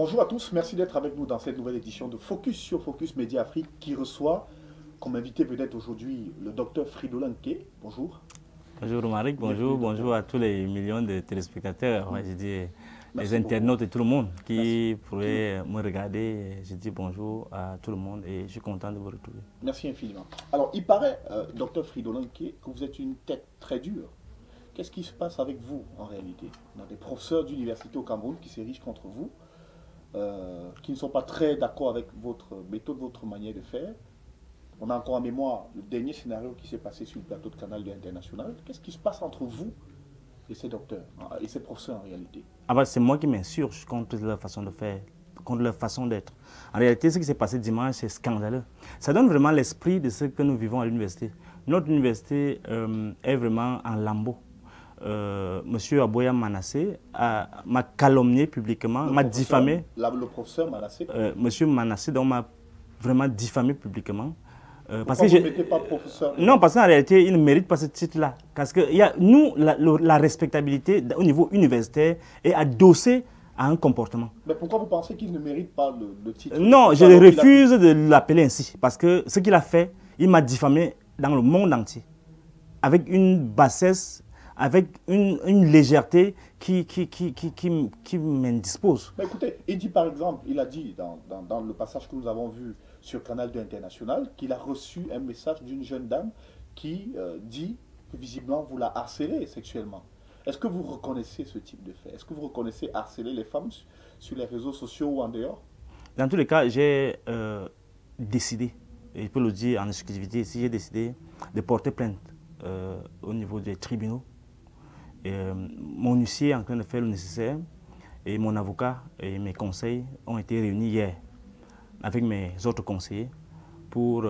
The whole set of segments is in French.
Bonjour à tous, merci d'être avec nous dans cette nouvelle édition de Focus sur Focus Média Afrique qui reçoit comme invité vedette aujourd'hui le docteur Fridolin Nké. Bonjour. Bonjour Romaric, bonjour à tous les millions de téléspectateurs, je dis les internautes beaucoup. et tout le monde qui pourrait me regarder. Je dis bonjour à tout le monde et je suis content de vous retrouver. Merci infiniment. Alors, il paraît, docteur Fridolin Nké, que vous êtes une tête très dure. Qu'est-ce qui se passe avec vous en réalité? On a des professeurs d'université au Cameroun qui s'érigent contre vous, qui ne sont pas très d'accord avec votre méthode, votre manière de faire. On a encore en mémoire le dernier scénario qui s'est passé sur le plateau de Canal de International. Qu'est-ce qui se passe entre vous et ces docteurs et ces professeurs en réalité? C'est moi qui m'insurge contre leur façon de faire, contre leur façon d'être. En réalité, ce qui s'est passé dimanche, c'est scandaleux. Ça donne vraiment l'esprit de ce que nous vivons à l'université. Notre université est vraiment en lambeaux. Monsieur Aboya Manassé m'a calomnié publiquement, m'a diffamé. Le professeur Manassé Monsieur Manassé m'a vraiment diffamé publiquement. Pourquoi vous ne mettez pas professeur? Non, parce qu'en réalité, il ne mérite pas ce titre-là. Parce que nous, la respectabilité au niveau universitaire est adossée à un comportement. Mais pourquoi vous pensez qu'il ne mérite pas le titre? Non, je refuse de l'appeler ainsi. Parce que ce qu'il a fait, il m'a diffamé dans le monde entier. Avec une bassesse, avec une légèreté qui m'indispose. Mais écoutez, il dit par exemple, il a dit dans le passage que nous avons vu sur Canal 2 International qu'il a reçu un message d'une jeune dame qui dit que visiblement vous la harcelez sexuellement. Est-ce que vous reconnaissez ce type de fait? Est-ce que vous reconnaissez harceler les femmes sur les réseaux sociaux ou en dehors? Dans tous les cas, j'ai décidé, et je peux le dire en exclusivité ici, j'ai décidé de porter plainte au niveau des tribunaux. Mon huissier est en train de faire le nécessaire et mon avocat et mes conseils ont été réunis hier avec mes autres conseillers pour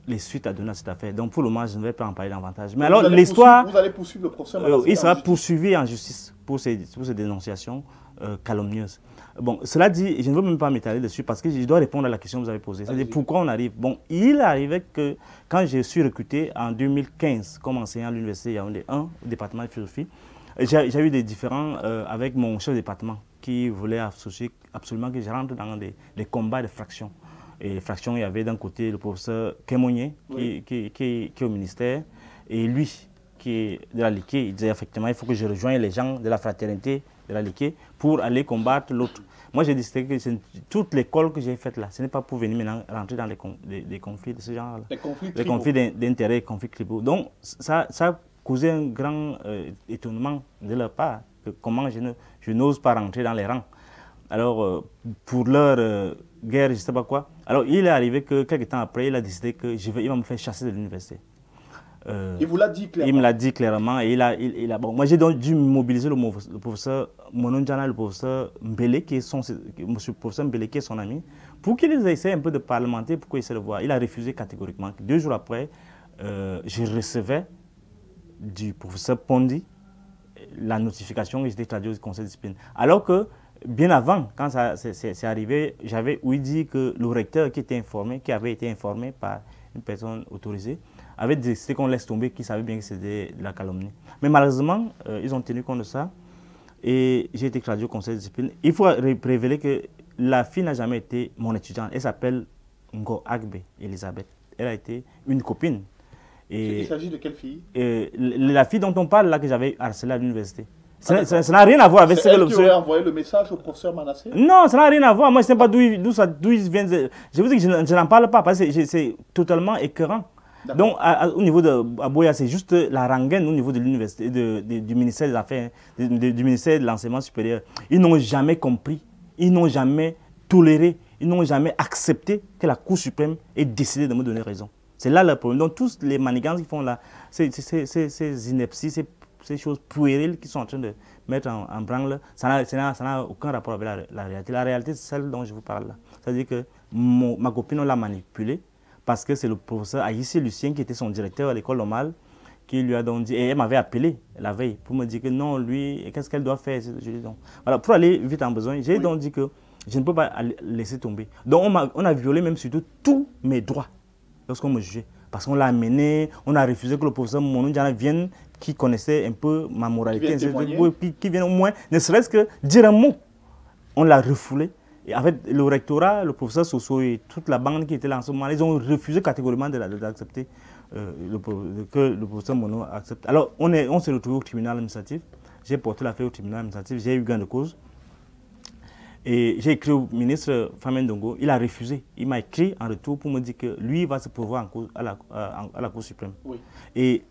les suites à donner à cette affaire. Donc pour le moment, je ne vais pas en parler davantage. Mais alors l'histoire... Vous allez poursuivre le procès il sera poursuivi en justice pour ces dénonciations calomnieuses. Bon, cela dit, je ne veux même pas m'étaler dessus parce que je dois répondre à la question que vous avez posée. C'est-à-dire pourquoi on arrive. Bon, il arrivait que quand je suis recruté en 2015 comme enseignant à l'université Yaoundé 1, au département de philosophie, j'ai eu des différends avec mon chef de département qui voulait absolument que je rentre dans des combats de fractions. Et les fractions, il y avait d'un côté le professeur Kémonier qui est au ministère et lui qui est de la Liké. Il disait effectivement il faut que je rejoigne les gens de la fraternité de la Liké pour aller combattre l'autre. Moi, j'ai décidé que toute l'école que j'ai faite là, ce n'est pas pour venir maintenant rentrer dans des conflits de ce genre-là. Les conflits d'intérêts, les conflits tribaux. Donc, ça a causé un grand étonnement de leur part. Que comment je n'ose pas rentrer dans les rangs. Alors, pour leur guerre, je ne sais pas quoi. Alors, il est arrivé que quelques temps après, il a décidé qu'il va me faire chasser de l'université. Il vous l'a dit clairement? Il me l'a dit clairement. Et bon, moi, j'ai donc dû mobiliser le professeur Mononjana, le professeur Mbele, qui est monsieur professeur Mbele, qui est son ami, pour qu'il essaie un peu de parlementer, pour qu'il essaie de voir. Il a refusé catégoriquement. 2 jours après, je recevais du professeur Pondi la notification que j'étais traduit au conseil de discipline. Alors que, bien avant, quand c'est arrivé, j'avais dit que le recteur qui avait été informé par une personne autorisée, avait décidé qu'on laisse tomber, qu'il savait bien que c'était de la calomnie. Mais malheureusement, ils ont tenu compte de ça et j'ai été traduit au conseil de discipline. Il faut révéler que la fille n'a jamais été mon étudiante. Elle s'appelle Ngo Agbe Elisabeth. Elle a été une copine. Il s'agit de quelle fille? La fille dont on parle là, que j'avais harcelée à l'université. Ça n'a rien à voir avec ce que qui aurait envoyé le message au professeur Manassé? Non, ça n'a rien à voir. Moi, je ne sais pas d'où il vient. Je vous dis que je n'en parle pas parce que c'est totalement écœurant. Donc, au niveau de Aboya, c'est juste la rengaine au niveau de l'université, du ministère des Affaires, du ministère de l'Enseignement supérieur. Ils n'ont jamais compris, ils n'ont jamais toléré, ils n'ont jamais accepté que la Cour suprême ait décidé de me donner raison. C'est là le problème. Donc, tous les manigances qu'ils font là, ces inepties, ces choses puériles qui sont en train de mettre en branle, ça n'a aucun rapport avec la réalité. La réalité, c'est celle dont je vous parle là. C'est-à-dire que ma copine, on l'a manipulée parce que c'est le professeur Aïssé Lucien qui était son directeur à l'école normale qui lui a donc dit, et elle m'avait appelé la veille pour me dire que non, lui, qu'est-ce qu'elle doit faire? Je dis donc, voilà, pour aller vite en besoin, j'ai donc dit que je ne peux pas laisser tomber. Donc on a violé même surtout tous mes droits lorsqu'on me jugeait. Parce qu'on l'a amené, on a refusé que le professeur Mononjana vienne, qui connaissait un peu ma moralité, qui vienne au moins, ne serait-ce que dire un mot. On l'a refoulé. Et en fait, le rectorat, le professeur Soso et toute la bande qui était là en ce moment, ils ont refusé catégoriquement d'accepter que le professeur Mono accepte. Alors, on s'est retrouvé au tribunal administratif. J'ai porté l'affaire au tribunal administratif, j'ai eu gain de cause. Et j'ai écrit au ministre Famen Ndongo, il a refusé. Il m'a écrit en retour pour me dire que lui va se pourvoir en cause à la Cour suprême. Oui. Et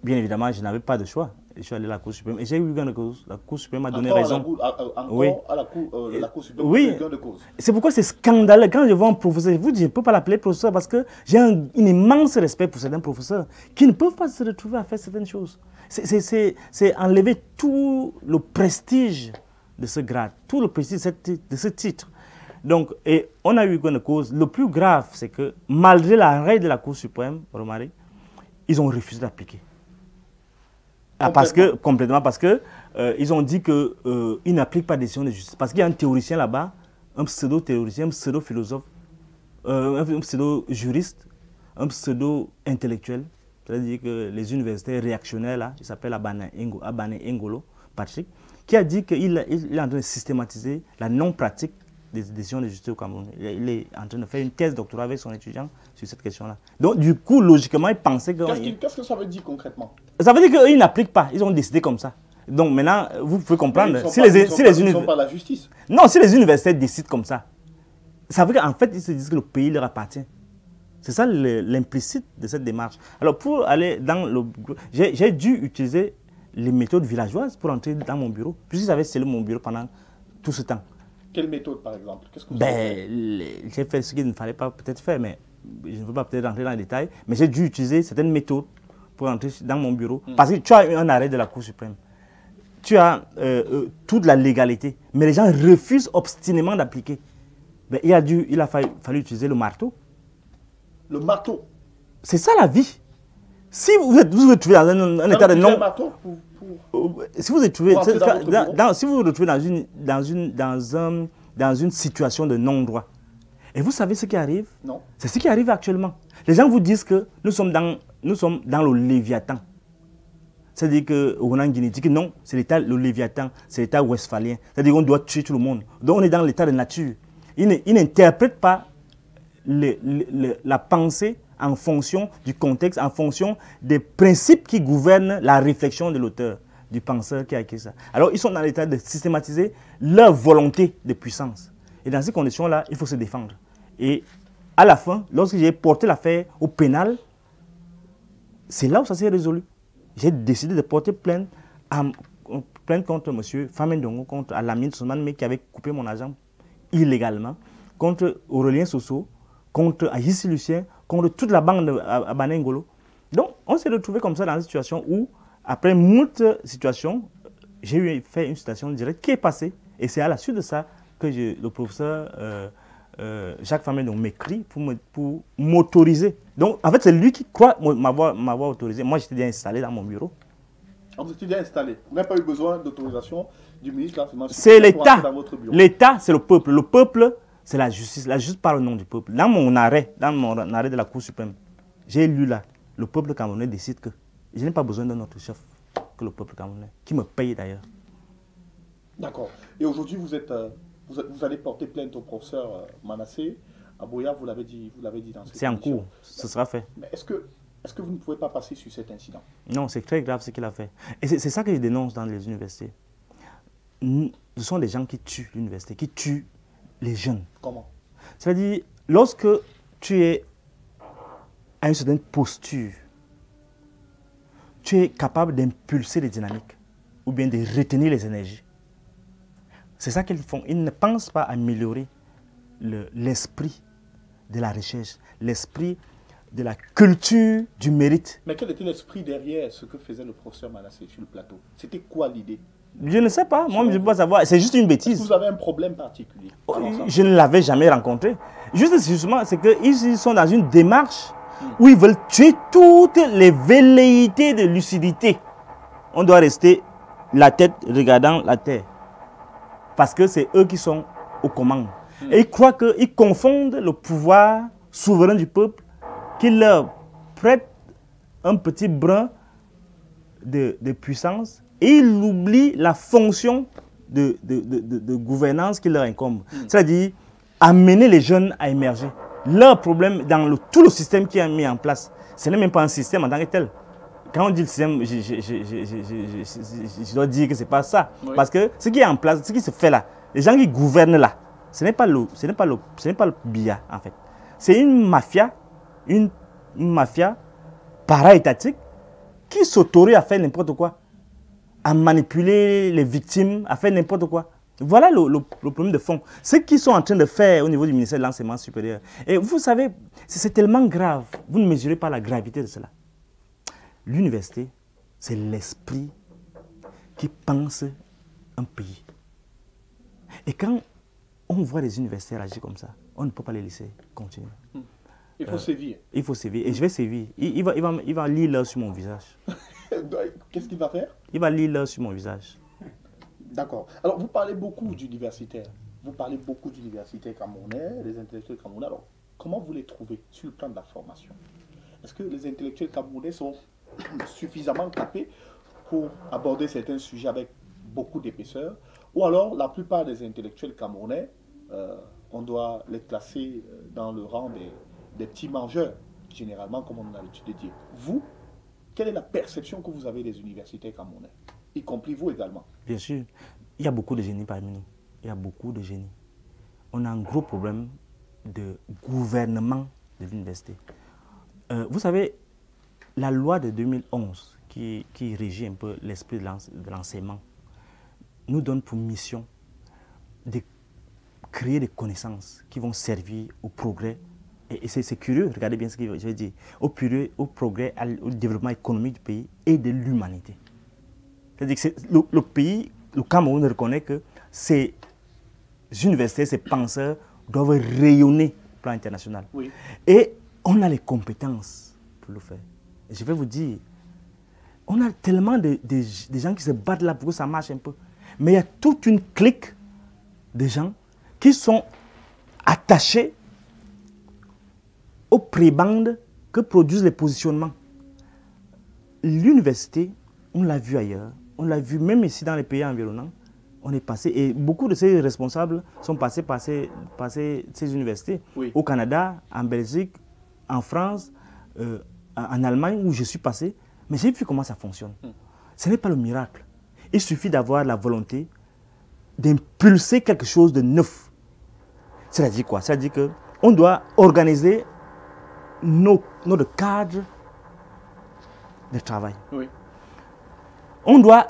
bien évidemment, je n'avais pas de choix. Je suis allé à la Cour suprême et j'ai eu gain de cause. La Cour suprême m'a donné raison. Oui. À la Cour suprême, oui. gain de cause. C'est pourquoi c'est scandaleux. Quand je vois un professeur, je vous dis, je ne peux pas l'appeler professeur parce que j'ai un immense respect pour certains professeurs qui ne peuvent pas se retrouver à faire certaines choses. C'est enlever tout le prestige de ce grade, tout le prestige de ce titre. Donc, et on a eu gain de cause. Le plus grave, c'est que malgré l'arrêt de la Cour suprême, Romari, ils ont refusé d'appliquer. Complètement parce que ils ont dit qu'ils n'appliquent pas de décision de justice. Parce qu'il y a un théoricien là-bas, un pseudo-théoricien, un pseudo-philosophe, un pseudo-juriste, un pseudo-intellectuel. C'est-à-dire que les universitaires réactionnaires, là, il s'appelle Abane Ngolo, Patrick, qui a dit qu'il est en train de systématiser la non-pratique des décisions de justice au Cameroun. Il est en train de faire une thèse doctorale avec son étudiant sur cette question-là. Donc, du coup, logiquement, il pensait que... Qu'est-ce que ça veut dire concrètement? Ça veut dire qu'ils n'appliquent pas. Ils ont décidé comme ça. Donc, maintenant, vous pouvez comprendre... Ils ne sont pas la justice. Non, si les universités décident comme ça, ça veut dire qu'en fait, ils se disent que le pays leur appartient. C'est ça l'implicite de cette démarche. Alors, pour aller dans le... J'ai dû utiliser les méthodes villageoises pour entrer dans mon bureau. Puisque j'avais scellé mon bureau pendant tout ce temps. Quelle méthode, par exemple? J'ai fait ce qu'il ne fallait pas peut-être faire, mais je ne veux pas peut-être rentrer dans les détails. Mais j'ai dû utiliser certaines méthodes pour entrer dans mon bureau. Parce que tu as eu un arrêt de la Cour suprême. Tu as toute la légalité. Mais les gens refusent obstinément d'appliquer. Il a fallu utiliser le marteau. Le marteau? C'est ça la vie. Si vous vous retrouvez dans un état de non... Si vous vous retrouvez dans une situation de non-droit, et vous savez ce qui arrive? Non. C'est ce qui arrive actuellement. Les gens vous disent que nous sommes dans le Léviathan. C'est-à-dire que Ronan Guinée dit que non, c'est l'État, le Léviathan, c'est l'État westphalien. C'est-à-dire qu'on doit tuer tout le monde. Donc on est dans l'état de nature. Il n'interprète pas la pensée en fonction du contexte, en fonction des principes qui gouvernent la réflexion de l'auteur, du penseur qui a écrit ça. Alors, ils sont dans l'état de systématiser leur volonté de puissance. Et dans ces conditions-là, il faut se défendre. Et à la fin, lorsque j'ai porté l'affaire au pénal, c'est là où ça s'est résolu. J'ai décidé de porter plainte contre M. Famen Ndongo, contre Alamine Soumane, qui avait coupé mon argent illégalement, contre Aurélien Soso, contre Aïssi Lucien, contre toute la bande à Banengolo. Donc, on s'est retrouvé comme ça dans une situation où, après moult situations, j'ai fait une citation directe qui est passée. Et c'est à la suite de ça que le professeur Jacques Famen m'écrit pour m'autoriser. Donc, en fait, c'est lui qui croit m'avoir autorisé. Moi, j'étais déjà installé dans mon bureau. Vous étiez déjà installé. Vous n'avez pas eu besoin d'autorisation du ministre. C'est l'État. L'État, c'est le peuple. Le peuple, c'est la justice. La justice par le nom du peuple. Dans mon arrêt de la Cour suprême, j'ai lu là, le peuple camerounais décide que je n'ai pas besoin d'un autre chef que le peuple camerounais, qui me paye d'ailleurs. D'accord. Et aujourd'hui, vous allez porter plainte au professeur Manassé. Aboya, vous l'avez dit dans cette C'est en cours, ce sera fait. Mais est-ce que vous ne pouvez pas passer sur cet incident? Non, c'est très grave ce qu'il a fait. Et c'est ça que je dénonce dans les universités. Ce sont des gens qui tuent l'université, qui tuent les jeunes. Comment? C'est-à-dire, lorsque tu es à une certaine posture, tu es capable d'impulser les dynamiques ou bien de retenir les énergies. C'est ça qu'ils font. Ils ne pensent pas améliorer l'esprit de la recherche, l'esprit de la culture du mérite. Mais quel était l'esprit derrière ce que faisait le professeur Manassé sur le plateau? C'était quoi l'idée? Je ne sais pas, moi je ne peux pas savoir, c'est juste une bêtise. Est-ce que vous avez un problème particulier? Je ne l'avais jamais rencontré. Justement, c'est qu'ils sont dans une démarche où ils veulent tuer toutes les velléités de lucidité. On doit rester la tête regardant la terre. Parce que c'est eux qui sont aux commandes. Et ils croient qu'ils confondent le pouvoir souverain du peuple, qui leur prête un petit brin de puissance, et ils oublient la fonction de gouvernance qui leur incombe. C'est-à-dire amener les jeunes à émerger. Leur problème dans tout le système qui est mis en place, ce n'est même pas un système en tant que tel. Quand on dit le système, je dois dire que ce n'est pas ça. Oui. Parce que ce qui est en place, ce qui se fait là, les gens qui gouvernent là, ce n'est pas le BIA en fait. C'est une mafia para-étatique qui s'autorise à faire n'importe quoi, à manipuler les victimes, à faire n'importe quoi. Voilà le problème de fond. Ce qu'ils sont en train de faire au niveau du ministère de l'Enseignement supérieur. Et vous savez, c'est tellement grave. Vous ne mesurez pas la gravité de cela. L'université, c'est l'esprit qui pense un pays. Et quand on voit les universitaires agir comme ça, on ne peut pas les laisser continuer. Il faut sévir. Il faut sévir. Et je vais sévir. Il va lire l'heure sur mon visage. Qu'est-ce qu'il va faire? Il va lire l'heure sur mon visage. D'accord. Alors, vous parlez beaucoup d'universitaires. Vous parlez beaucoup d'universitaires camerounais, des intellectuels camerounais. Alors, comment vous les trouvez sur le plan de la formation? Est-ce que les intellectuels camerounais sont suffisamment capés pour aborder certains sujets avec beaucoup d'épaisseur? Ou alors, la plupart des intellectuels camerounais, on doit les classer dans le rang des petits mangeurs, généralement, comme on a l'habitude de dire. Vous, quelle est la perception que vous avez des universitaires camerounais, y compris vous également? Bien sûr, il y a beaucoup de génies parmi nous. Il y a beaucoup de génies. On a un gros problème de gouvernement de l'université. Vous savez, la loi de 2011 qui régit un peu l'esprit de l'enseignement nous donne pour mission de créer des connaissances qui vont servir au progrès. Et c'est curieux, regardez bien ce que je vais dire, au progrès, au développement économique du pays et de l'humanité. C'est-à-dire que le pays, le Cameroun reconnaît que ces universités, ces penseurs doivent rayonner au plan international. Oui. Et on a les compétences pour le faire. Et je vais vous dire, on a tellement de gens qui se battent là pour que ça marche un peu. Mais il y a toute une clique de gens qui sont attachés aux prébendes que produisent les positionnements. L'université, on l'a vu ailleurs, on l'a vu même ici dans les pays environnants, on est passé, et beaucoup de ces responsables sont passés par ces universités. Oui. Au Canada, en Belgique, en France, en Allemagne, où je suis passé, mais j'ai vu comment ça fonctionne. Ce n'est pas le miracle. Il suffit d'avoir la volonté d'impulser quelque chose de neuf. C'est-à-dire quoi? C'est-à-dire qu'on doit organiser notre cadre de travail. Oui. On doit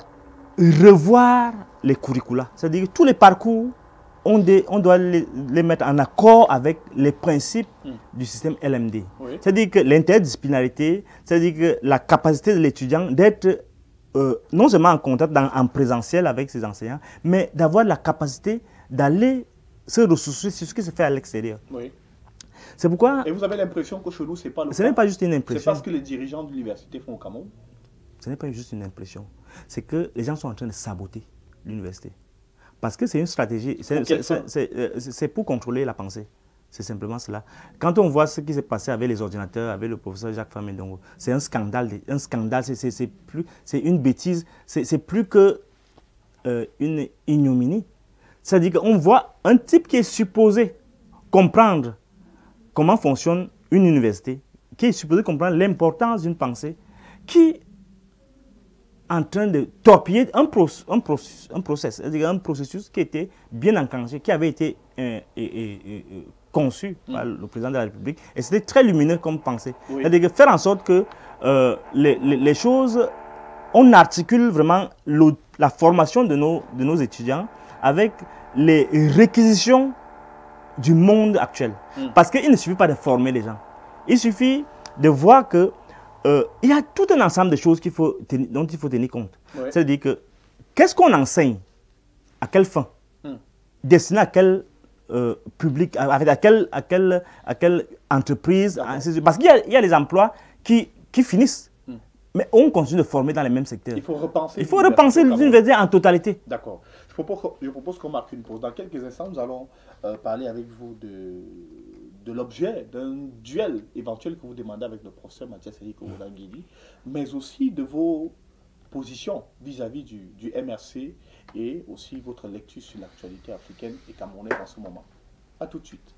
revoir les curricula. C'est-à-dire que tous les parcours, on doit les mettre en accord avec les principes du système LMD. Oui. C'est-à-dire que l'interdisciplinarité, c'est-à-dire que la capacité de l'étudiant d'être non seulement en contact en présentiel avec ses enseignants, mais d'avoir la capacité d'aller se ressourcer sur ce qui se fait à l'extérieur. Oui. C'est pourquoi... Et vous avez l'impression que chez nous, ce n'est pas le cas? Ce n'est pas juste une impression. C'est parce que les dirigeants de l'université font au Cameroun? Ce n'est pas juste une impression. C'est que les gens sont en train de saboter l'université. Parce que c'est une stratégie. C'est pour contrôler la pensée. C'est simplement cela. Quand on voit ce qui s'est passé avec les ordinateurs, avec le professeur Jacques Famendongo, c'est un scandale. Un scandale, c'est une bêtise. C'est plus que une ignominie. C'est-à-dire qu'on voit un type qui est supposé comprendre comment fonctionne une université, qui est supposé comprendre l'importance d'une pensée, qui est en train de torpiller un processus qui était bien enclenché, qui avait été conçu par le président de la République. Et c'était très lumineux comme pensée. Oui. C'est-à-dire que faire en sorte que les choses, on articule vraiment la formation de nos étudiants avec les réquisitions du monde actuel. Parce qu'il ne suffit pas de former les gens. Il suffit de voir que il y a tout un ensemble de choses dont il faut tenir compte. Oui. C'est-à-dire que, qu'est-ce qu'on enseigne? À quelle fin? Destiné à quel public? À quelle entreprise? Parce qu'il y a les emplois qui finissent. Mais on continue de former dans les mêmes secteurs. Il faut repenser l'université en totalité. D'accord. Je propose qu'on marque une pause. Dans quelques instants, nous allons parler avec vous de l'objet d'un duel éventuel que vous demandez avec le professeur Mathias Eriko Olanguidi, mais aussi de vos position vis-à-vis du MRC et aussi votre lecture sur l'actualité africaine et camerounaise en ce moment. A tout de suite.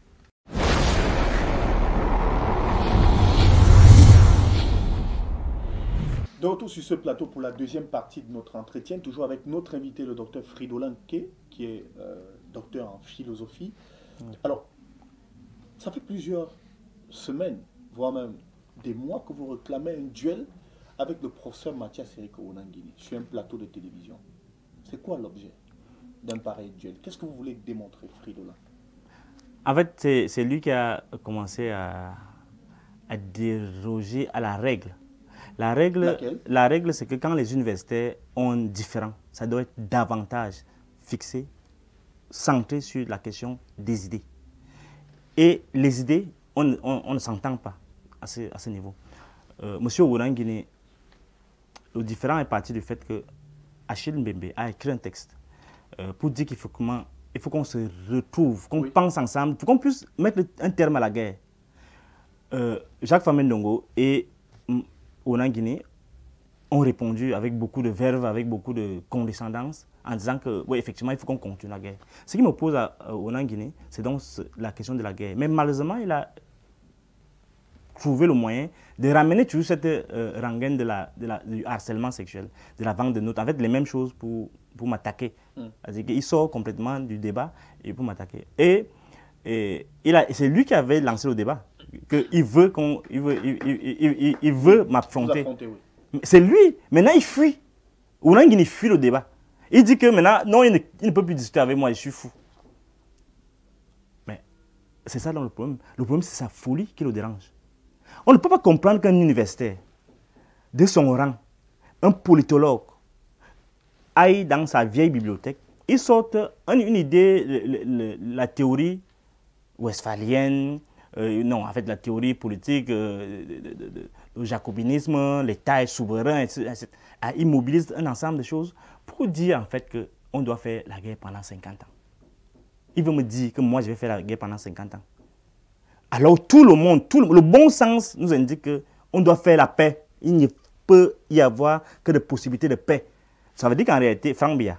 De retour sur ce plateau pour la deuxième partie de notre entretien, toujours avec notre invité, le docteur Fridolin Nké, qui est docteur en philosophie. Alors, ça fait plusieurs semaines, voire même des mois que vous réclamez un duel avec le professeur Mathias Eriko Onangini sur un plateau de télévision. C'est quoi l'objet d'un pareil duel? Qu'est-ce que vous voulez démontrer, Fridolin? En fait, c'est lui qui a commencé à déroger à la règle. La règle, c'est que quand les universitaires ont différent, ça doit être davantage fixé, centré sur la question des idées. Et les idées, on ne s'entend pas à ce niveau. Monsieur Onangini, le différent est parti du fait que Achille Mbembe a écrit un texte pour dire qu'il faut qu'on se retrouve, qu'on pense ensemble, pour qu'on puisse mettre un terme à la guerre. Jacques Famen Ndongo et Onangini ont répondu avec beaucoup de verve, avec beaucoup de condescendance, en disant que, oui, effectivement, il faut qu'on continue la guerre. Ce qui m'oppose à Onangini, c'est donc la question de la guerre. Mais malheureusement, il a trouvé le moyen de ramener toujours cette rengaine du harcèlement sexuel, de la vente de notes. En fait, les mêmes choses pour m'attaquer. C'est-à-dire qu'il sort complètement du débat et pour m'attaquer. Et c'est lui qui avait lancé le débat. Il veut m'affronter. Oui. C'est lui. Maintenant, il fuit. Onangini fuit le débat. Il dit que maintenant, non, il ne peut plus discuter avec moi, je suis fou. Mais c'est ça donc le problème. Le problème, c'est sa folie qui le dérange. On ne peut pas comprendre qu'un universitaire de son rang, un politologue, aille dans sa vieille bibliothèque, il sorte une idée, la théorie westphalienne, non, en fait, la théorie politique, le jacobinisme, l'État est souverain, etc. Il mobilise un ensemble de choses pour dire en fait qu'on doit faire la guerre pendant 50 ans. Il veut me dire que moi, je vais faire la guerre pendant 50 ans. Alors tout le monde, le bon sens nous indique qu'on doit faire la paix. Il ne peut y avoir que des possibilités de paix. Ça veut dire qu'en réalité, Frank Biya,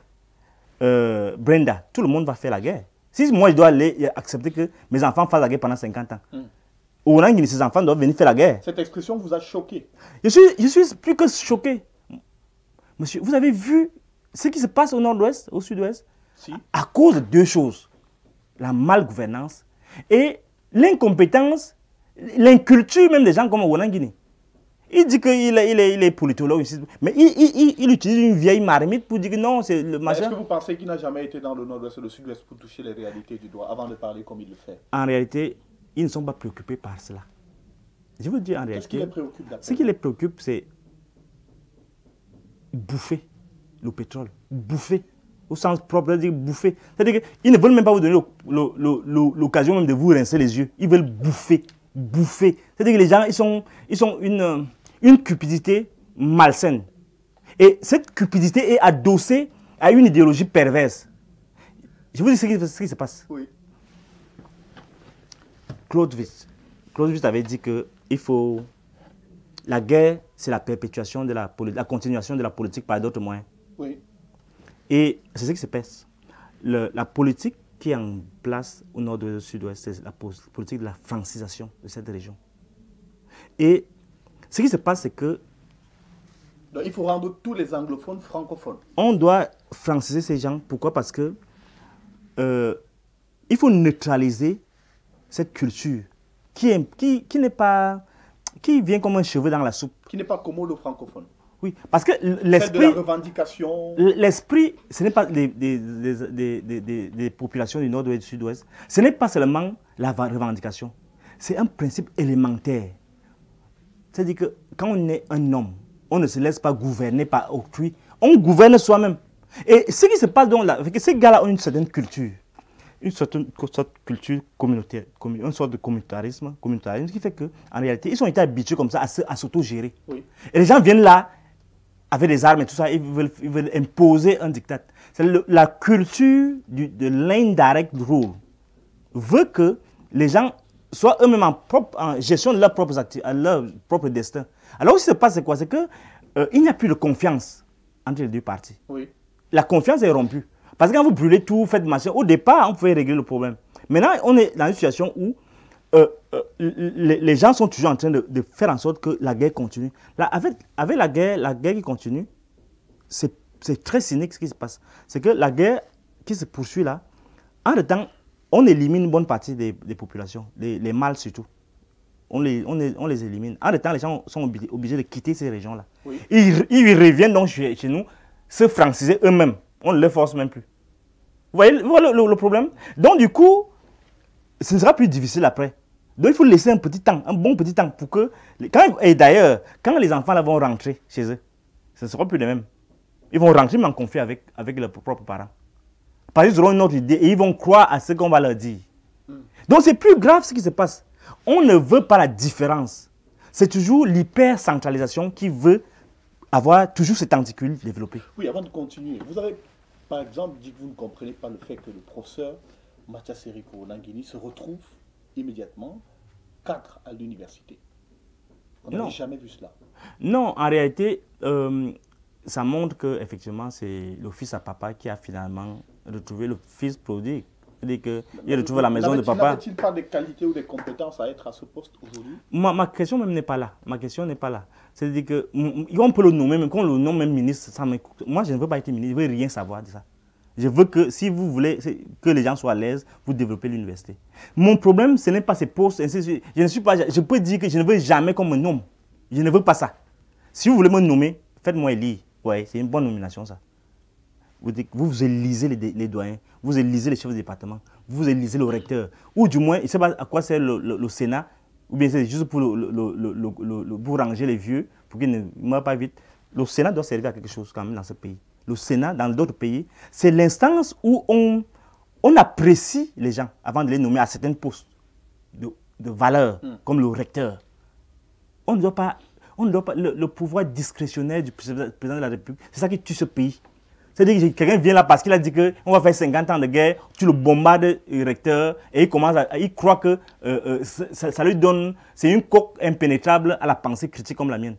Brenda, tout le monde va faire la guerre. Si moi, je dois aller accepter que mes enfants fassent la guerre pendant 50 ans, Onangini, ses enfants doivent venir faire la guerre. Cette expression vous a choqué? Je suis plus que choqué. Monsieur, vous avez vu ce qui se passe au nord-ouest, au sud-ouest? Si. À cause de deux choses. La malgouvernance et l'incompétence, l'inculture même des gens comme Onangini. Il dit qu'il est politologue, mais il utilise une vieille marmite pour dire que non, c'est le machin. Est-ce que vous pensez qu'il n'a jamais été dans le nord-ouest ou le sud-ouest pour toucher les réalités du droit avant de parler comme il le fait? En réalité, ils ne sont pas préoccupés par cela. Je veux dire en réalité... Qu'est-ce qui les préoccupe d'après? Ce qui les préoccupe, c'est bouffer le pétrole. Bouffer, au sens propre, c'est-à-dire bouffer. C'est-à-dire qu'ils ne veulent même pas vous donner l'occasion même de vous rincer les yeux. Ils veulent bouffer. Bouffer. C'est-à-dire que les gens, ils ont une cupidité malsaine. Et cette cupidité est adossée à une idéologie perverse. Je vous dis ce qui se passe. Oui. Clausewitz avait dit que la guerre, c'est la perpétuation de la continuation de la politique par d'autres moyens. Oui. Et c'est ce qui se passe. La politique qui est en place au nord du sud-ouest, c'est la politique de la francisation de cette région. Et ce qui se passe, c'est que... Donc, il faut rendre tous les anglophones francophones. On doit franciser ces gens. Pourquoi? Parce que il faut neutraliser cette culture qui n'est pas... qui vient comme un cheveu dans la soupe. Qui n'est pas commode francophone. Oui, parce que l'esprit... de la revendication... L'esprit, ce n'est pas des populations du nord et du sud-ouest. Ce n'est pas seulement la revendication. C'est un principe élémentaire. C'est-à-dire que quand on est un homme, on ne se laisse pas gouverner par autrui. On gouverne soi-même. Et ce qui se passe donc là, c'est que ces gars-là ont une certaine culture. Une sorte de culture communautaire, une sorte de communautarisme qui fait qu'en réalité, ils ont été habitués comme ça à s'auto-gérer. Oui. Et les gens viennent là, avec des armes et tout ça, ils veulent imposer un diktat. La culture de l'indirect rule veut que les gens soient eux-mêmes en gestion de leur propre destin. Alors, ce qui se passe, c'est quoi? C'est qu'il n'y a plus de confiance entre les deux parties. Oui. La confiance est rompue. Parce que quand vous brûlez tout, faites machin, au départ, on pouvait régler le problème. Maintenant, on est dans une situation où les gens sont toujours en train de faire en sorte que la guerre continue. Là, avec la guerre qui continue, c'est très cynique ce qui se passe. C'est que la guerre qui se poursuit là, en même temps, on élimine une bonne partie des populations, les mâles surtout. On les élimine. En même temps, les gens sont obligés de quitter ces régions-là. Oui. Ils reviennent donc chez nous, se franciser eux-mêmes. On ne les force même plus. Vous voyez le problème? Donc du coup, ce ne sera plus difficile après. Donc il faut laisser un petit temps, un bon petit temps pour que... Et d'ailleurs, quand les enfants là, vont rentrer chez eux, ce ne sera plus les mêmes. Ils vont rentrer mais en conflit avec leurs propres parents. Parce qu'ils auront une autre idée et ils vont croire à ce qu'on va leur dire. Donc c'est plus grave ce qui se passe. On ne veut pas la différence. C'est toujours l'hyper-centralisation qui veut avoir toujours cet tentacule développé. Oui, avant de continuer, vous avez par exemple dit que vous ne comprenez pas le fait que le professeur Mathias Eriko Nanguini se retrouve immédiatement cadre à l'université. On n'avait jamais vu cela. Non, en réalité, ça montre que effectivement c'est le fils à papa qui a finalement retrouvé le fils prodigue. C'est-à-dire qu'il a retrouvé la maison de papa. N'avait-il pas des qualités ou des compétences à être à ce poste aujourd'hui? Ma question même n'est pas là. Ma question n'est pas là. C'est-à-dire qu'on peut le nommer, même qu'on le nomme même ministre. Moi, je ne veux pas être ministre, je ne veux rien savoir de ça. Je veux que, si vous voulez que les gens soient à l'aise, vous développez l'université. Mon problème, ce n'est pas ces postes. Je peux dire que je ne veux jamais qu'on me nomme. Je ne veux pas ça. Si vous voulez me nommer, faites-moi élire. Ouais, c'est une bonne nomination, ça. Vous élisez les doyens, vous élisez les chefs de département, vous élisez le recteur. Ou du moins, je ne sais pas à quoi sert le Sénat, ou bien c'est juste pour pour ranger les vieux, pour qu'ils ne meurent pas vite. Le Sénat doit servir à quelque chose quand même dans ce pays. Le Sénat, dans d'autres pays, c'est l'instance où on apprécie les gens avant de les nommer à certains postes de valeur, comme le recteur. On ne doit pas, le pouvoir discrétionnaire du président de la République, c'est ça qui tue ce pays. C'est-à-dire que quelqu'un vient là parce qu'il a dit qu'on va faire 50 ans de guerre, tu le bombardes, le recteur, et il croit que ça lui donne, c'est une coque impénétrable à la pensée critique comme la mienne.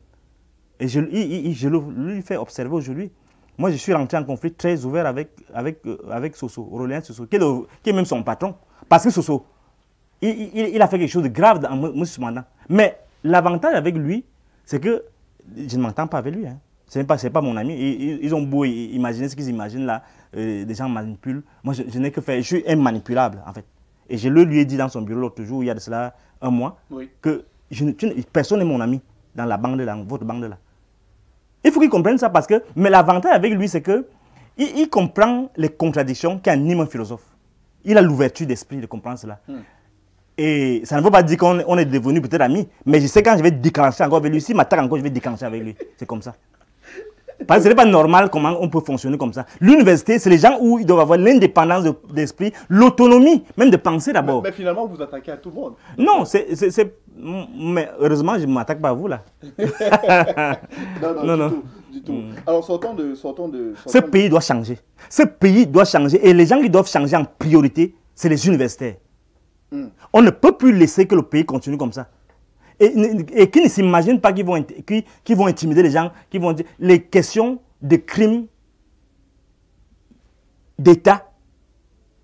Et je lui fais observer aujourd'hui. Moi, je suis rentré en conflit très ouvert avec Soso, Aurélien Soso, qui est même son patron. Parce que Soso, il a fait quelque chose de grave en me suspendant. Mais l'avantage avec lui, c'est que je ne m'entends pas avec lui. Hein. Ce n'est pas mon ami. Ils ont beau imaginer ce qu'ils imaginent là, des gens manipulent. Moi, je n'ai que faire. Je suis immanipulable, en fait. Et je lui ai dit dans son bureau l'autre jour, il y a de cela un mois, que personne n'est mon ami dans la bande, dans votre bande là. Il faut qu'il comprenne ça parce que... Mais l'avantage avec lui, c'est que il comprend les contradictions qu'anime un philosophe. Il a l'ouverture d'esprit de comprendre cela. Et ça ne veut pas dire qu'on est devenu peut-être amis, mais je sais quand je vais déclencher encore avec lui. S'il m'attaque encore, je vais déclencher avec lui. C'est comme ça. Parce que ce n'est pas normal comment on peut fonctionner comme ça. L'université, c'est les gens où ils doivent avoir l'indépendance d'esprit, l'autonomie, même de penser d'abord. Mais finalement, vous attaquez à tout le monde. Non, mais heureusement, je ne m'attaque pas à vous là. non, du tout. Alors, sortons de... Ce pays doit changer. Ce pays doit changer. Et les gens qui doivent changer en priorité, c'est les universitaires. On ne peut plus laisser que le pays continue comme ça. Et qui ne s'imaginent pas qu'ils vont intimider les gens, qui vont dire les questions de crimes d'État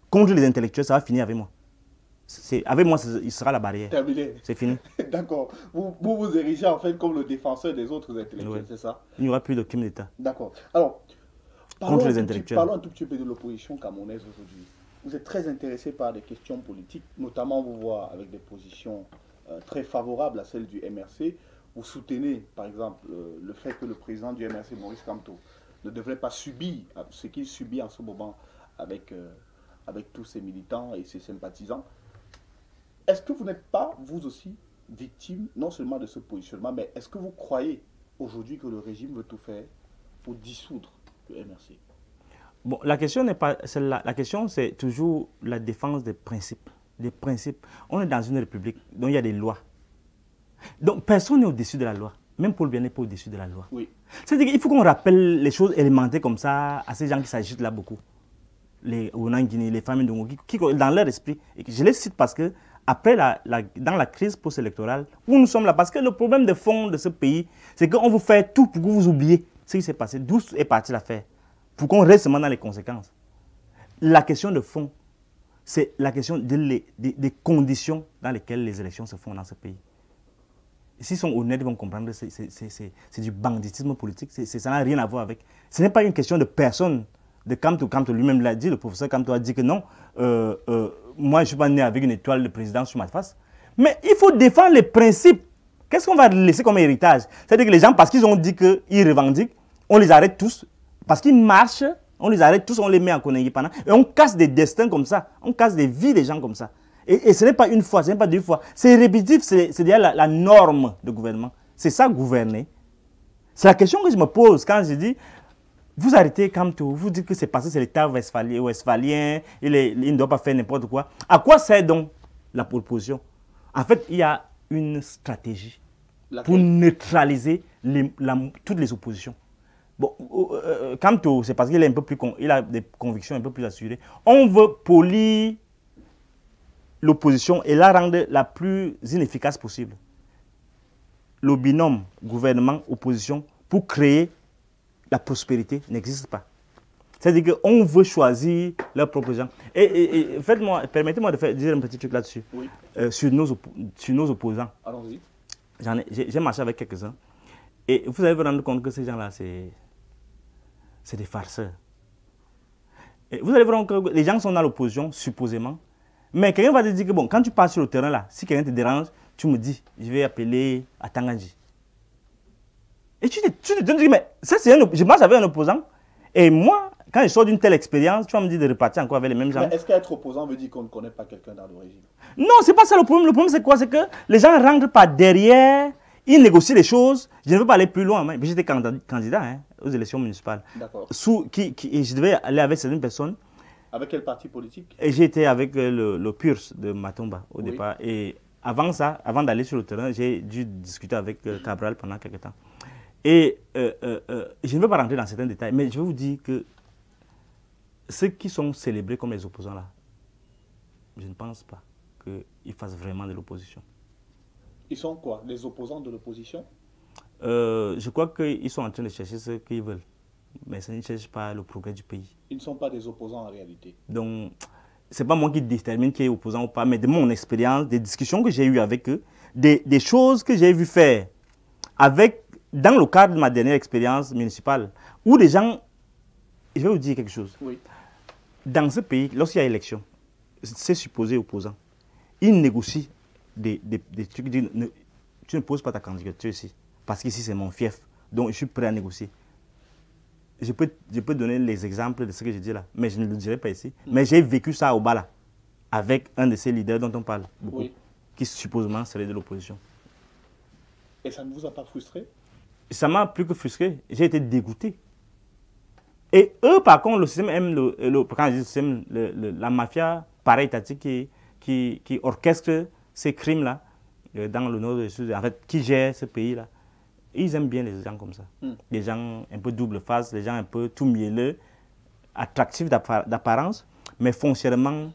contre les intellectuels, ça va finir avec moi. Avec moi, il sera la barrière. Terminé. C'est fini. D'accord. Vous érigez en fait comme le défenseur des autres intellectuels, c'est ça? Il n'y aura plus de crimes d'État. D'accord. Alors, contre les intellectuels. Parlons un tout petit peu de l'opposition camerounaise aujourd'hui. Vous êtes très intéressé par des questions politiques, notamment vous voir avec des positions très favorables à celles du MRC. Vous soutenez, par exemple, le fait que le président du MRC, Maurice Kamto, ne devrait pas subir ce qu'il subit en ce moment avec tous ses militants et ses sympathisants. Est-ce que vous n'êtes pas, vous aussi, victime non seulement de ce positionnement, mais est-ce que vous croyez aujourd'hui que le régime veut tout faire pour dissoudre le MRC? Bon, la question n'est pas celle-là. La question, c'est toujours la défense des principes. Des principes. On est dans une république, donc il y a des lois. Donc, personne n'est au-dessus de la loi. Même Paul Biya n'est pas au-dessus de la loi. Oui. C'est-à-dire qu'il faut qu'on rappelle les choses élémentaires comme ça à ces gens qui s'agitent là beaucoup. Les Onanguini, les familles de Ngogi, qui dans leur esprit. Et je les cite parce que, après dans la crise post-électorale, où nous sommes là, parce que le problème de fond de ce pays, c'est qu'on vous fait tout pour que vous oubliez ce qui s'est passé, d'où est partie l'affaire, pour qu'on reste seulement dans les conséquences. La question de fond, c'est la question des conditions dans lesquelles les élections se font dans ce pays. S'ils sont honnêtes, ils vont comprendre que c'est du banditisme politique, ça n'a rien à voir avec. Ce n'est pas une question de personne, de Kamto lui-même l'a dit, le professeur Kamto a dit que non, moi je ne suis pas né avec une étoile de président sur ma face. Mais il faut défendre les principes. Qu'est-ce qu'on va laisser comme héritage? C'est-à-dire que les gens, parce qu'ils ont dit qu'ils revendiquent, on les arrête tous, parce qu'ils marchent, on les arrête tous, on les met en Konengi-Pana, et on casse des destins comme ça, on casse des vies des gens comme ça. Et ce n'est pas une fois, ce n'est pas deux fois, c'est répétitif, c'est déjà la norme de gouvernement. C'est ça, gouverner. C'est la question que je me pose quand je dis, vous arrêtez Kamto, vous dites que c'est parce que c'est l'État westphalien, il ne doit pas faire n'importe quoi. À quoi sert donc la proposition? En fait, il y a une stratégie pour neutraliser toutes les oppositions. Bon, Kamto, c'est parce qu'il est un peu plus, il a des convictions un peu plus assurées. On veut polir l'opposition et la rendre la plus inefficace possible. Le binôme gouvernement-opposition pour créer la prospérité n'existe pas. C'est-à-dire qu'on veut choisir leurs propres gens. Et permettez-moi de dire un petit truc là-dessus. Oui. Sur nos opposants. Allons-y. J'ai marché avec quelques-uns. Et vous allez vous rendre compte que ces gens-là, c'est des farceurs. Et vous allez vous rendre compte que les gens sont dans l'opposition, supposément. Mais quelqu'un va te dire que, bon, quand tu passes sur le terrain, là, si quelqu'un te dérange, tu me dis, je vais appeler à Tanganji. Et tu te dis, mais ça, je marche avec un opposant. Et moi, quand je sors d'une telle expérience, tu vas me dire de repartir encore avec les mêmes gens. Mais est-ce qu'être opposant veut dire qu'on ne connaît pas quelqu'un dans l'origine? Non, c'est pas ça le problème. Le problème, c'est quoi? C'est que les gens rentrent par derrière, ils négocient les choses. Je ne veux pas aller plus loin. Mais j'étais candidat aux élections municipales. D'accord. Et je devais aller avec certaines personnes. Avec quel parti politique? Et j'étais avec le PURS de Matomba au départ. Et avant ça, avant d'aller sur le terrain, j'ai dû discuter avec Cabral pendant quelques temps. Et je ne veux pas rentrer dans certains détails, mais je vais vous dire que ceux qui sont célébrés comme les opposants là, je ne pense pas qu'ils fassent vraiment de l'opposition. Ils sont quoi? Les opposants de l'opposition? Je crois qu'ils sont en train de chercher ce qu'ils veulent, mais ça ne cherche pas le progrès du pays. Ils ne sont pas des opposants en réalité. Donc, ce n'est pas moi qui détermine qui est opposant ou pas, mais de mon expérience, des discussions que j'ai eues avec eux, des choses que j'ai vu faire dans le cadre de ma dernière expérience municipale, où les gens, je vais vous dire quelque chose. Oui. Dans ce pays, lorsqu'il y a élection, c'est supposé opposant. Ils négocient des trucs. Tu ne poses pas ta candidature ici, parce qu'ici c'est mon fief, donc je suis prêt à négocier. Je peux donner les exemples de ce que je dis là, mais je ne le dirai pas ici. Mais j'ai vécu ça au Bala, avec un de ces leaders dont on parle beaucoup, qui supposément serait de l'opposition. Et ça ne vous a pas frustré? Ça m'a plus que frustré. J'ai été dégoûté. Et eux, par contre, le système aime quand je dis système, la mafia para-étatique qui orchestre ces crimes-là dans le nord de Sud, en fait, qui gère ce pays-là. Ils aiment bien les gens comme ça. Les gens un peu double face, les gens un peu tout mielleux, attractifs d'apparence, mais foncièrement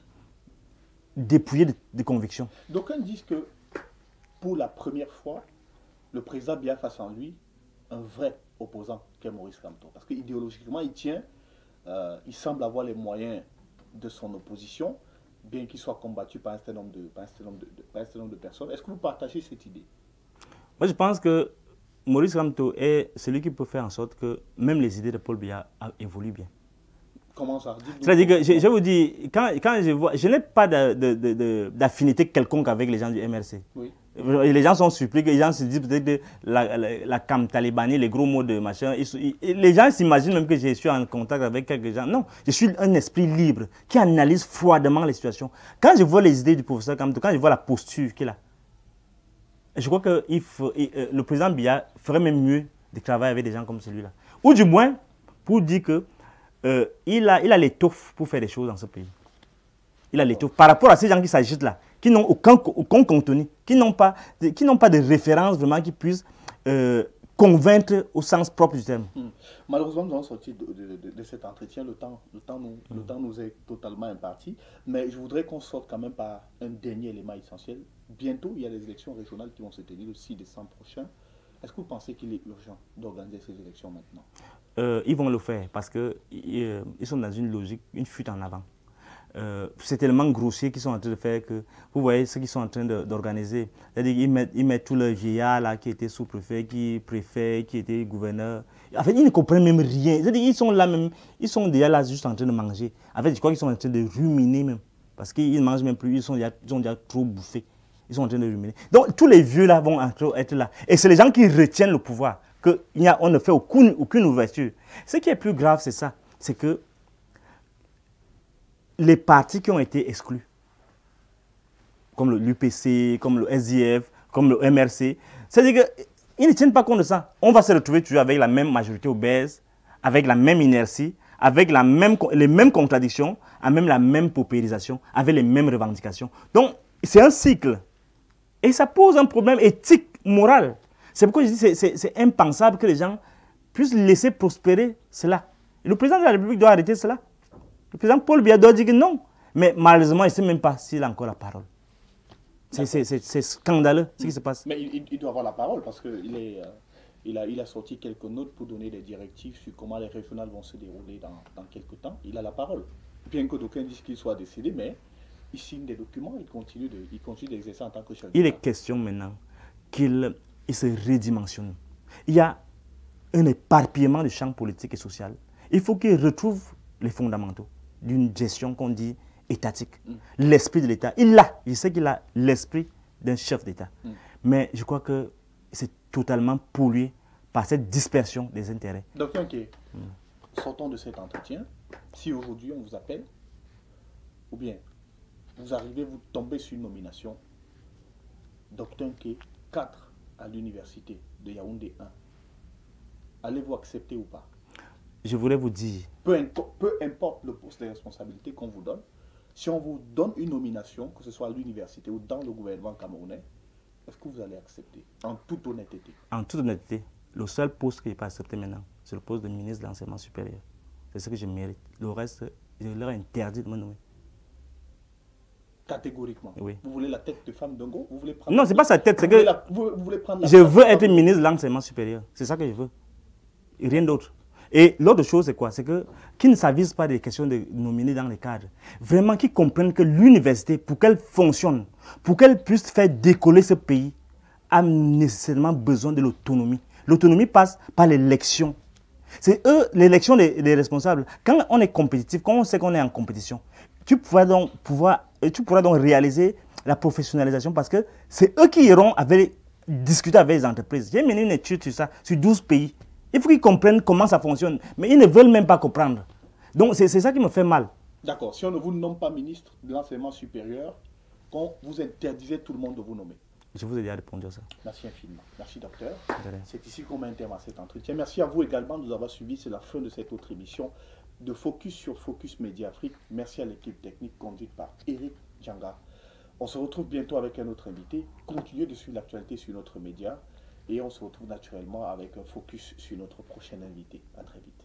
dépouillés de convictions. D'aucuns disent que pour la première fois, le président Biya face en lui un vrai opposant qu'est Maurice Kamto. Parce qu'idéologiquement, il semble avoir les moyens de son opposition, bien qu'il soit combattu par un certain nombre de personnes. Est-ce que vous partagez cette idée? Moi, je pense que Maurice Kamto est celui qui peut faire en sorte que même les idées de Paul Biya évoluent bien. Comment ça? C'est-à-dire que je vous dis, quand je vois, je n'ai pas d'affinité quelconque avec les gens du MRC. Oui. Les gens sont surpris, que les gens se disent peut-être que la cam talibanie, les gros mots de machin, les gens s'imaginent même que je suis en contact avec quelques gens. Non, je suis un esprit libre qui analyse froidement les situations. Quand je vois les idées du professeur Kamto, quand je vois la posture qu'il a, je crois que le président Biya ferait même mieux de travailler avec des gens comme celui-là. Ou du moins, pour dire que il a l'étoffe pour faire des choses dans ce pays. Il a l'étoffe. Par rapport à ces gens qui s'agitent là, qui n'ont aucun contenu, qui n'ont pas de référence vraiment qui puissent convaincre au sens propre du terme. Malheureusement, nous allons sortir de cet entretien. Le temps nous est totalement imparti. Mais je voudrais qu'on sorte quand même par un dernier élément essentiel. Bientôt, il y a les élections régionales qui vont se tenir le 6 décembre prochain. Est-ce que vous pensez qu'il est urgent d'organiser ces élections maintenant? Ils vont le faire parce qu'ils sont dans une logique, une fuite en avant. C'est tellement grossier qu'ils sont en train de faire que, vous voyez ce qu'ils sont en train d'organiser. C'est-à-dire qu'ils mettent tous les vieillards là, qui étaient sous-préfets, qui préfets, qui étaient gouverneurs. En fait, ils ne comprennent même rien. C'est-à-dire qu'ils sont là même, ils sont déjà là juste en train de manger. En fait, je crois qu'ils sont en train de ruminer même. Parce qu'ils ne mangent même plus, ils ont déjà trop bouffé. Ils sont en train de ruminer. Donc, tous les vieux là vont être là. Et c'est les gens qui retiennent le pouvoir. On ne fait aucune ouverture. Ce qui est plus grave, c'est ça. C'est que les partis qui ont été exclus, comme l'UPC, comme le SDF, comme le MRC, c'est-à-dire qu'ils ne tiennent pas compte de ça. On va se retrouver toujours avec la même majorité obèse, avec la même inertie, avec les mêmes contradictions, avec la même paupérisation, avec les mêmes revendications. Donc, c'est un cycle. Et ça pose un problème éthique, moral. C'est pourquoi je dis que c'est impensable que les gens puissent laisser prospérer cela. Et le président de la République doit arrêter cela. Le président Paul Biya doit dire que non. Mais malheureusement, il ne sait même pas s'il a encore la parole. C'est scandaleux ce qui se passe. Mais il doit avoir la parole parce qu'il a sorti quelques notes pour donner des directives sur comment les régionales vont se dérouler dans quelques temps. Il a la parole. Bien que d'aucuns disent qu'il soit décédé, mais il signe des documents, il continue d'exercer en tant que chef d'État. Il est question maintenant qu'il se redimensionne. Il y a un éparpillement du champ politique et social. Il faut qu'il retrouve les fondamentaux d'une gestion qu'on dit étatique. L'esprit de l'État. Je sais qu'il a l'esprit d'un chef d'État. Mais je crois que c'est totalement pollué par cette dispersion des intérêts. Docteur Nké, sortons de cet entretien. Si aujourd'hui on vous appelle, ou bien vous arrivez, vous tombez sur une nomination, Docteur Nké, 4 à l'université de Yaoundé 1, allez-vous accepter ou pas? Je voulais vous dire... Peu importe le poste de responsabilité qu'on vous donne, si on vous donne une nomination, que ce soit à l'université ou dans le gouvernement camerounais, est-ce que vous allez accepter? En toute honnêteté. En toute honnêteté, le seul poste que je n'ai pas accepté maintenant, c'est le poste de ministre de l'enseignement supérieur. C'est ce que je mérite. Le reste, je leur ai interdit de me nommer. Catégoriquement. Oui. Vous voulez la tête de femme d'Ongo? Vous voulez prendre... Non, ce n'est pas sa tête, c'est que vous voulez prendre la je veux être ministre de l'enseignement supérieur. C'est ça que je veux. Et rien d'autre. Et l'autre chose, c'est quoi? C'est qu'ils ne s'avisent pas des questions de nominer dans les cadres. Vraiment, qu'ils comprennent que l'université, pour qu'elle fonctionne, pour qu'elle puisse faire décoller ce pays, a nécessairement besoin de l'autonomie. L'autonomie passe par l'élection. C'est eux, l'élection des responsables. Quand on est compétitif, quand on sait qu'on est en compétition, tu pourras donc réaliser la professionnalisation parce que c'est eux qui iront discuter avec les entreprises. J'ai mené une étude sur ça, sur 12 pays. Il faut qu'ils comprennent comment ça fonctionne, mais ils ne veulent même pas comprendre. Donc c'est ça qui me fait mal. D'accord, si on ne vous nomme pas ministre de l'enseignement supérieur, quand vous interdisez tout le monde de vous nommer. Je vous ai déjà répondu à ça. Merci infiniment. Merci docteur. C'est ici qu'on met un terme à cet entretien. Merci à vous également de nous avoir suivis. C'est la fin de cette autre émission de Focus sur Focus Média Afrique. Merci à l'équipe technique conduite par Eric Djanga. On se retrouve bientôt avec un autre invité. Continuez de suivre l'actualité sur notre média. Et on se retrouve naturellement avec un focus sur notre prochain invité. À très vite.